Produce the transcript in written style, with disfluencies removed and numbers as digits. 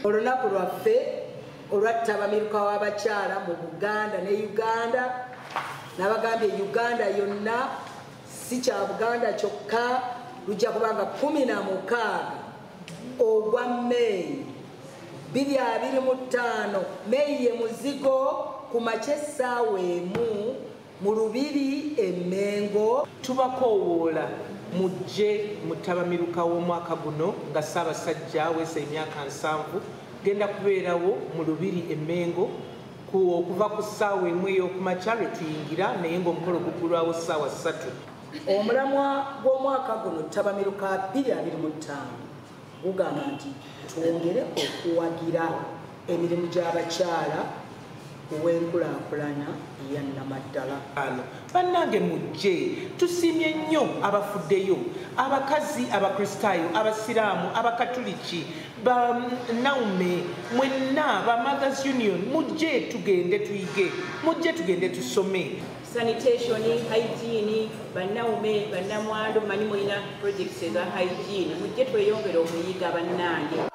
Olunaku lwaffe olwattabamiruka w'abakyala mu Buganda ne Uganda n'abagambye Uganda yonna si kya Buganda kyokka lujja kubanga 16 ogwa May 2025 May ye muzigo ku makya essaawa emu mu Lubiri e Mengo. Tubakoowoola mujje muttabamiruka w'omwaka guno nga Ssaabasajja aweesa emyaka 7 genda kubeerawo mu Lubiri e Mengo okuva ku ssaawa emu ey'okumakya lwe tuyingira naye ng'omukolo guggulwawo ssaawa 3. Omulamwa gw'omwaka guno ttabamiruka 2025 gugamba nti twongere okuwagira emirimu gy'abakyala ow'enkulaakulana eya Nnamaddala. Bannange mujje tusiimye nnyo abafuddeyo, abakazi abakristaayo, abasiraamu, abakatuliki, banaume, mwenna ba Mothers Union, mujje tugende tuyige, mujje tugende tusome. Sanitation, hygiene, banaume, bannamwandu, mani mulina projects eza hygiene, mujje tweyongere okuyiga bannange.